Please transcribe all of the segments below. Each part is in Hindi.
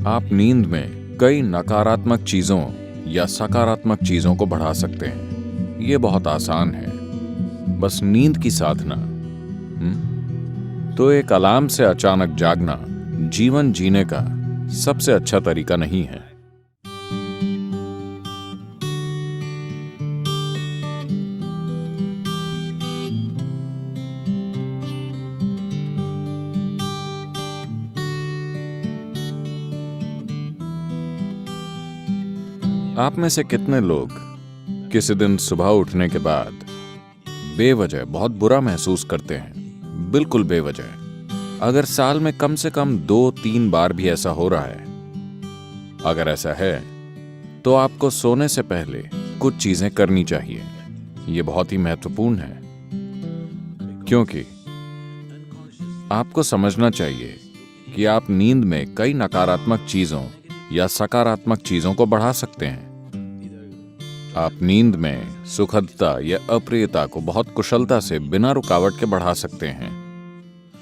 आप नींद में कई नकारात्मक चीजों या सकारात्मक चीजों को बढ़ा सकते हैं। ये बहुत आसान है, बस नींद की साधना। तो एक अलार्म से अचानक जागना जीवन जीने का सबसे अच्छा तरीका नहीं है। आप में से कितने लोग किसी दिन सुबह उठने के बाद बेवजह बहुत बुरा महसूस करते हैं? बिल्कुल बेवजह। अगर साल में कम से कम 2-3 बार भी ऐसा हो रहा है, अगर ऐसा है तो आपको सोने से पहले कुछ चीजें करनी चाहिए। ये बहुत ही महत्वपूर्ण है, क्योंकि आपको समझना चाहिए कि आप नींद में कई नकारात्मक चीजों या सकारात्मक चीजों को बढ़ा सकते हैं। आप नींद में सुखदता या अप्रियता को बहुत कुशलता से बिना रुकावट के बढ़ा सकते हैं।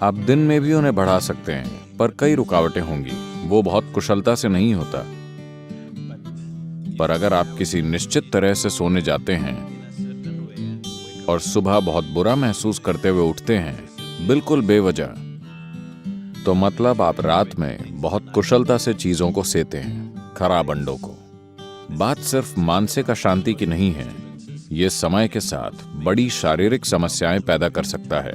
आप दिन में भी उन्हें बढ़ा सकते हैं, पर कई रुकावटें होंगी, वो बहुत कुशलता से नहीं होता। पर अगर आप किसी निश्चित तरह से सोने जाते हैं और सुबह बहुत बुरा महसूस करते हुए उठते हैं, बिल्कुल बेवजह, तो मतलब आप रात में बहुत कुशलता से चीजों को सेते हैं, खराब अंडों को। बात सिर्फ मानसिक अशांति की नहीं है, ये समय के साथ बड़ी शारीरिक समस्याएं पैदा कर सकता है।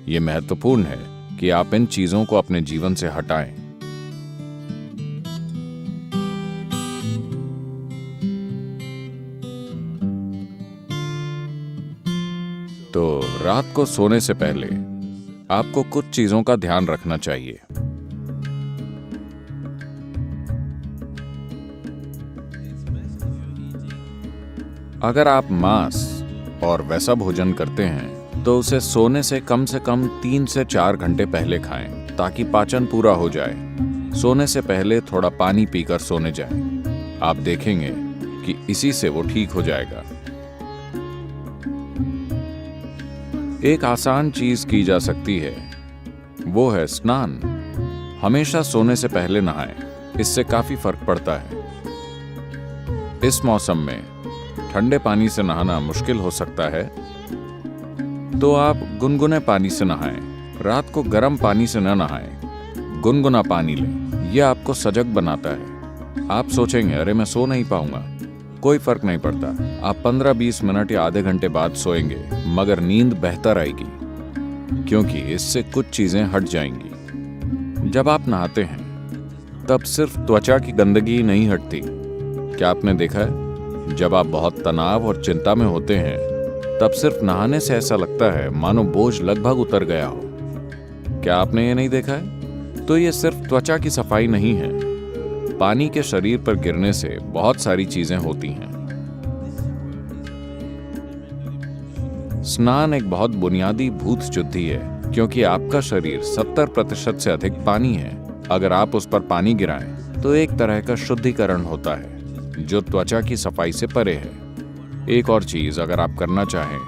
ये महत्वपूर्ण है कि आप इन चीजों को अपने जीवन से हटाएं। तो रात को सोने से पहले आपको कुछ चीजों का ध्यान रखना चाहिए। अगर आप मांस और वैसा भोजन करते हैं तो उसे सोने से कम 3 से 4 घंटे पहले खाएं, ताकि पाचन पूरा हो जाए। सोने से पहले थोड़ा पानी पीकर सोने जाएं। आप देखेंगे कि इसी से वो ठीक हो जाएगा। एक आसान चीज की जा सकती है, वो है स्नान। हमेशा सोने से पहले नहाएं, इससे काफी फर्क पड़ता है। इस मौसम में ठंडे पानी से नहाना मुश्किल हो सकता है, तो आप गुनगुने पानी से नहाएं। रात को गर्म पानी से न नहाएं, गुनगुना पानी लें। यह आपको सजग बनाता है। आप सोचेंगे, अरे मैं सो नहीं पाऊंगा। कोई फर्क नहीं पड़ता। आप 15-20 मिनट या आधे घंटे बाद सोएंगे, मगर नींद बेहतर आएगी, क्योंकि इससे कुछ चीजें हट जाएंगी। जब आप नहाते हैं तब सिर्फ त्वचा की गंदगी नहीं हटती। क्या आपने देखा है, जब आप बहुत तनाव और चिंता में होते हैं तब सिर्फ नहाने से ऐसा लगता है मानो बोझ लगभग उतर गया हो? क्या आपने ये नहीं देखा है? तो ये सिर्फ त्वचा की सफाई नहीं है, पानी के शरीर पर गिरने से बहुत सारी चीजें होती हैं। स्नान एक बहुत बुनियादी भूत शुद्धि है, क्योंकि आपका शरीर 70% से अधिक पानी है। अगर आप उस पर पानी गिराएं तो एक तरह का शुद्धिकरण होता है, जो त्वचा की सफाई से परे है। एक और चीज अगर आप करना चाहें,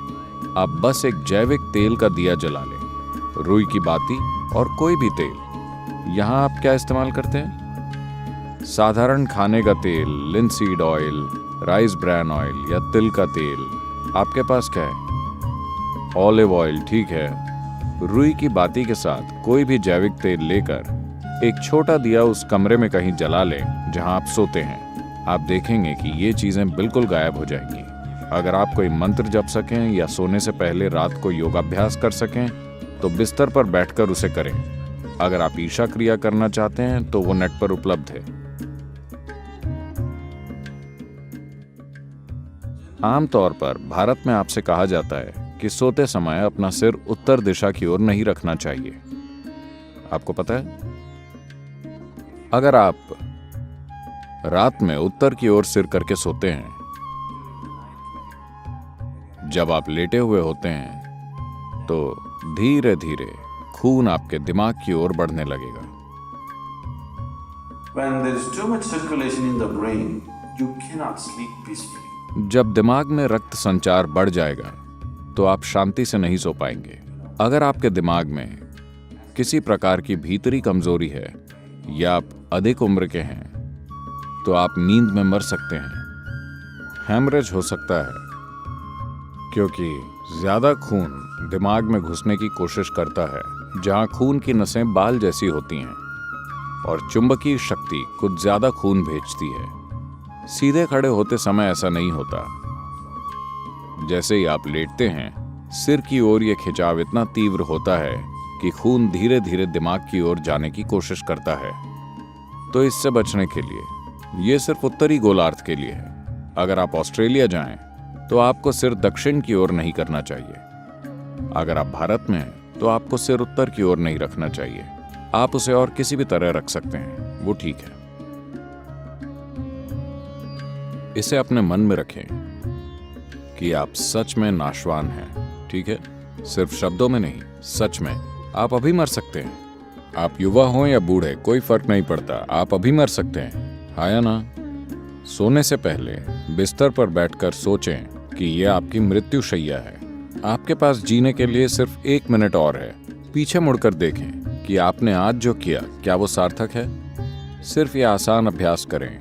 आप बस एक जैविक तेल का दिया जला लें, रुई की बाती और कोई भी तेल। यहाँ आप क्या इस्तेमाल करते हैं? साधारण खाने का तेल, linseed oil, rice bran oil या तिल का तेल। आपके पास क्या है? ऑलिव ऑयल, ठीक है। रुई की बाती के साथ कोई भी जैविक तेल लेकर एक छोटा दिया उस कमरे में कहीं जला लें जहां आप सोते हैं। आप देखेंगे कि ये चीजें बिल्कुल गायब हो जाएंगी। अगर आप कोई मंत्र जप सकें या सोने से पहले रात को योगाभ्यास कर सकें तो बिस्तर पर बैठकर उसे करें। अगर आप ईशा क्रिया करना चाहते हैं तो वो नेट पर उपलब्ध है। आमतौर पर भारत में आपसे कहा जाता है कि सोते समय अपना सिर उत्तर दिशा की ओर नहीं रखना चाहिए। आपको पता है, अगर आप रात में उत्तर की ओर सिर करके सोते हैं, जब आप लेटे हुए होते हैं तो धीरे धीरे खून आपके दिमाग की ओर बढ़ने लगेगा। When there is too much circulation in the brain, you cannot sleep peacefully. जब दिमाग में रक्त संचार बढ़ जाएगा तो आप शांति से नहीं सो पाएंगे। अगर आपके दिमाग में किसी प्रकार की भीतरी कमजोरी है या आप अधिक उम्र के हैं तो आप नींद में मर सकते हैं। हेमरेज हो सकता है क्योंकि ज्यादा खून दिमाग में घुसने की कोशिश करता है, जहां खून की नसें बाल जैसी होती हैं और चुंबकीय शक्ति कुछ ज्यादा खून भेजती है। सीधे खड़े होते समय ऐसा नहीं होता। जैसे ही आप लेटते हैं, सिर की ओर यह खिंचाव इतना तीव्र होता है कि खून धीरे धीरे दिमाग की ओर जाने की कोशिश करता है। तो इससे बचने के लिए, यह सिर्फ उत्तरी गोलार्ध के लिए है। अगर आप ऑस्ट्रेलिया जाएं, तो आपको सिर दक्षिण की ओर नहीं करना चाहिए। अगर आप भारत में हैं, तो आपको सिर उत्तर की ओर नहीं रखना चाहिए। आप उसे और किसी भी तरह रख सकते हैं, वो ठीक है। इसे अपने मन में रखें कि आप सच में नाशवान हैं, ठीक है? सिर्फ शब्दों में नहीं, सच में। आप अभी मर सकते हैं। आप युवा हो या बूढ़े, कोई फर्क नहीं पड़ता, आप अभी मर सकते हैं, हाँ या ना? सोने से पहले बिस्तर पर बैठकर सोचें कि यह आपकी मृत्युशैया है। आपके पास जीने के लिए सिर्फ 1 मिनट और है। पीछे मुड़कर देखें कि आपने आज जो किया, क्या वो सार्थक है? सिर्फ ये आसान अभ्यास करें।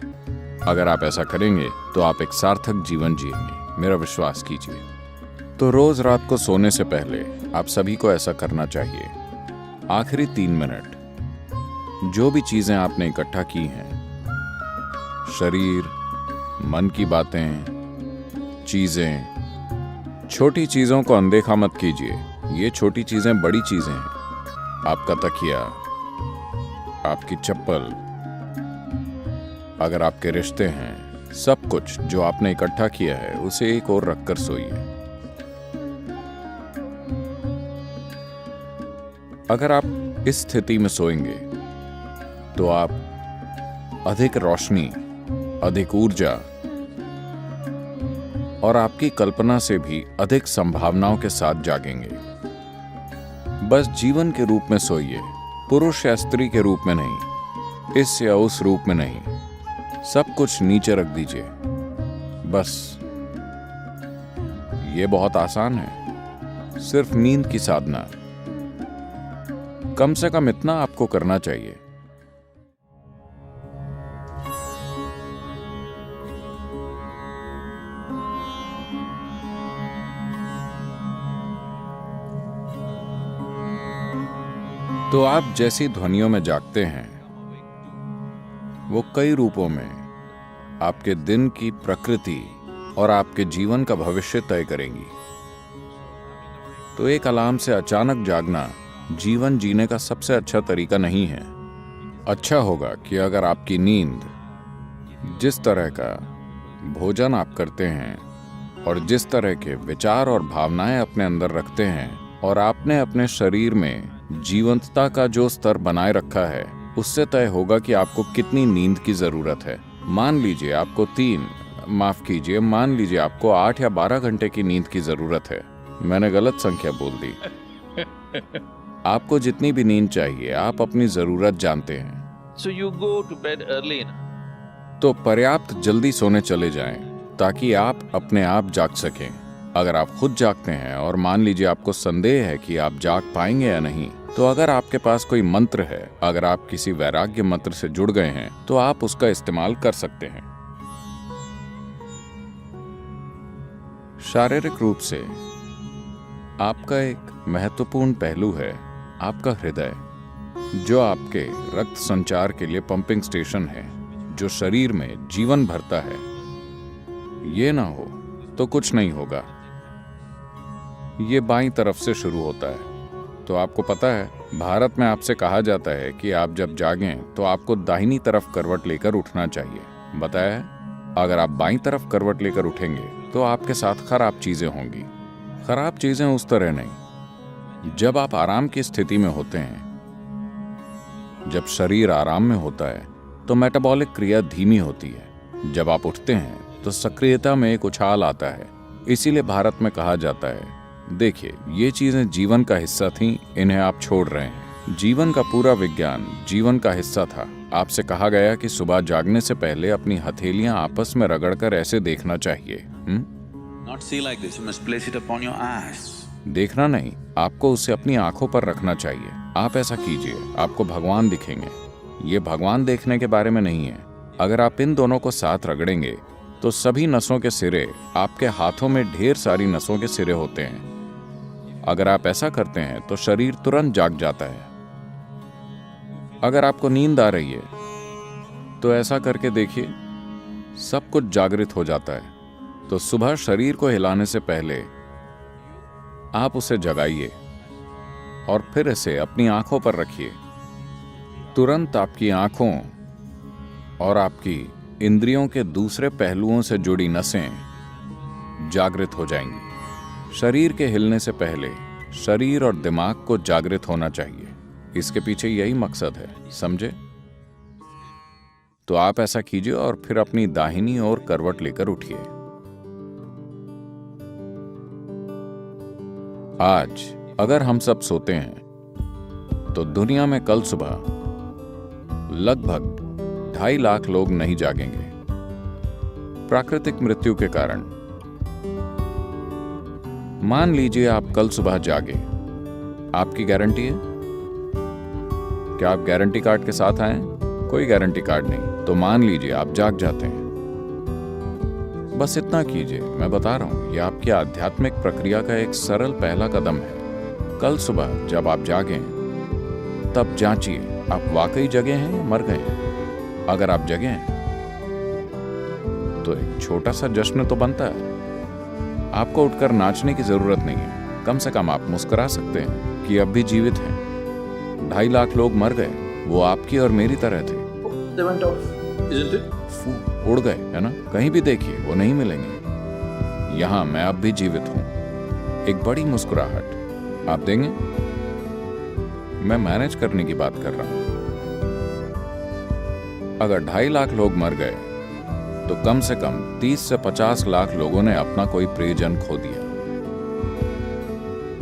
अगर आप ऐसा करेंगे तो आप एक सार्थक जीवन जिएंगे, मेरा विश्वास कीजिए। तो रोज रात को सोने से पहले आप सभी को ऐसा करना चाहिए। आखिरी 3 मिनट, जो भी चीजें आपने इकट्ठा की हैं, शरीर, मन की बातें, चीजें, छोटी चीजों को अनदेखा मत कीजिए। ये छोटी चीजें बड़ी चीजें हैं। आपका तकिया, आपकी चप्पल, अगर आपके रिश्ते हैं, सब कुछ जो आपने इकट्ठा किया है, उसे एक ओर रखकर सोइए। अगर आप इस स्थिति में सोएंगे तो आप अधिक रोशनी, अधिक ऊर्जा और आपकी कल्पना से भी अधिक संभावनाओं के साथ जागेंगे। बस जीवन के रूप में सोइए, पुरुष या स्त्री के रूप में नहीं, इस या उस रूप में नहीं। सब कुछ नीचे रख दीजिए। बस ये बहुत आसान है, सिर्फ नींद की साधना। कम से कम इतना आपको करना चाहिए। तो आप जैसी ध्वनियों में जागते हैं, वो कई रूपों में आपके दिन की प्रकृति और आपके जीवन का भविष्य तय करेंगी। तो एक अलार्म से अचानक जागना जीवन जीने का सबसे अच्छा तरीका नहीं है। अच्छा होगा कि अगर आपकी नींद, जिस तरह का भोजन आप करते हैं और जिस तरह के विचार और भावनाएं अपने अंदर रखते हैं, और आपने अपने शरीर में जीवंतता का जो स्तर बनाए रखा है, उससे तय होगा कि आपको कितनी नींद की जरूरत है। मान लीजिए आपको 8 या 12 घंटे की नींद की जरूरत है। मैंने गलत संख्या बोल दी। आपको जितनी भी नींद चाहिए, आप अपनी जरूरत जानते हैं। So you go to bed early enough. तो पर्याप्त जल्दी सोने चले जाएं ताकि आप अपने आप जाग सकें। अगर आप खुद जागते हैं और मान लीजिए आपको संदेह है कि आप जाग पाएंगे या नहीं, तो अगर आपके पास कोई मंत्र है, अगर आप किसी वैराग्य मंत्र से जुड़ गए हैं, तो आप उसका इस्तेमाल कर सकते हैं। शारीरिक रूप से आपका एक महत्वपूर्ण पहलू है आपका हृदय, जो आपके रक्त संचार के लिए पंपिंग स्टेशन है, जो शरीर में जीवन भरता है। ये ना हो तो कुछ नहीं होगा। ये बाईं तरफ से शुरू होता है। तो आपको पता है, भारत में आपसे कहा जाता है कि आप जब जागें तो आपको दाहिनी तरफ करवट लेकर उठना चाहिए। बताया है, अगर आप बाईं तरफ करवट लेकर उठेंगे तो आपके साथ खराब चीजें होंगी। खराब चीजें उस तरह नहीं। जब आप आराम की स्थिति में होते हैं, जब शरीर आराम में होता है, तो मेटाबॉलिक क्रिया धीमी होती है। जब आप उठते हैं तो सक्रियता में एक उछाल आता है। इसीलिए भारत में कहा जाता है, देखिए ये चीजें जीवन का हिस्सा थीं, इन्हें आप छोड़ रहे हैं। जीवन का पूरा विज्ञान जीवन का हिस्सा था। आपसे कहा गया कि सुबह जागने से पहले अपनी हथेलियां आपस में रगड़कर ऐसे देखना चाहिए। Not see like this. You must place it upon your eyes. देखना नहीं, आपको उसे अपनी आंखों पर रखना चाहिए। आप ऐसा कीजिए, आपको भगवान दिखेंगे। ये भगवान देखने के बारे में नहीं है, अगर आप इन दोनों को साथ रगड़ेंगे तो सभी नसों के सिरे, आपके हाथों में ढेर सारी नसों के सिरे होते हैं। अगर आप ऐसा करते हैं तो शरीर तुरंत जाग जाता है। अगर आपको नींद आ रही है तो ऐसा करके देखिए, सब कुछ जागृत हो जाता है। तो सुबह शरीर को हिलाने से पहले आप उसे जगाइए और फिर इसे अपनी आंखों पर रखिए। तुरंत आपकी आंखों और आपकी इंद्रियों के दूसरे पहलुओं से जुड़ी नसें जागृत हो जाएंगी। शरीर के हिलने से पहले शरीर और दिमाग को जागृत होना चाहिए। इसके पीछे यही मकसद है, समझे? तो आप ऐसा कीजिए और फिर अपनी दाहिनी ओर करवट लेकर उठिए। आज अगर हम सब सोते हैं तो दुनिया में कल सुबह लगभग 2.5 लाख लोग नहीं जागेंगे प्राकृतिक मृत्यु के कारण। मान लीजिए आप कल सुबह जागे, आपकी गारंटी है? क्या आप गारंटी कार्ड के साथ आए? कोई गारंटी कार्ड नहीं। तो मान लीजिए आप जाग जाते हैं। बस इतना कीजिए, मैं बता रहा हूं, यह आपकी आध्यात्मिक प्रक्रिया का एक सरल पहला कदम है। कल सुबह जब आप जागें तब जांचिए आप वाकई जगे हैं या मर गए हैं। अगर आप जगे हैं तो एक छोटा सा जश्न तो बनता है। आपको उठकर नाचने की जरूरत नहीं है, कम से कम आप मुस्कुरा सकते हैं कि अब भी जीवित हैं। 2.5 लाख लोग मर गए, वो आपकी और मेरी तरह थे। They went off, isn't it? उड़ गए, है ना? कहीं भी देखिए वो नहीं मिलेंगे। यहां मैं अब भी जीवित हूं। एक बड़ी मुस्कुराहट आप देंगे? मैं मैनेज करने की बात कर रहा हूं। अगर 2.5 लाख लोग मर गए तो कम से कम 30 से 50 लाख लोगों ने अपना कोई प्रियजन खो दिया।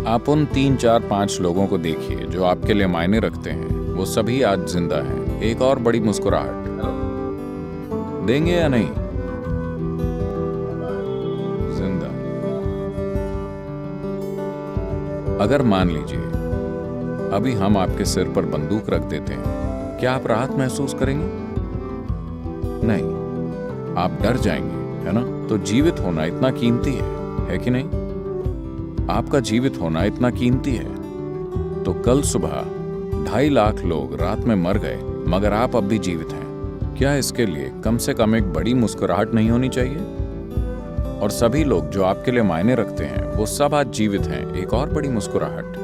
आप उन 3, 4, 5 लोगों को देखिए जो आपके लिए मायने रखते हैं, वो सभी आज जिंदा हैं। एक और बड़ी मुस्कुराहट देंगे या नहीं? जिंदा। अगर मान लीजिए अभी हम आपके सिर पर बंदूक रख देते हैं, क्या आप राहत महसूस करेंगे? नहीं, आप डर जाएंगे, है ना? तो जीवित होना इतना कीमती है कि नहीं? आपका जीवित होना इतना कीमती है। तो कल सुबह 2.5 लाख लोग रात में मर गए, मगर आप अब भी जीवित हैं। क्या इसके लिए कम से कम एक बड़ी मुस्कुराहट नहीं होनी चाहिए? और सभी लोग जो आपके लिए मायने रखते हैं, वो सब आज जीवित हैं। एक और बड़ी मुस्कुराहट।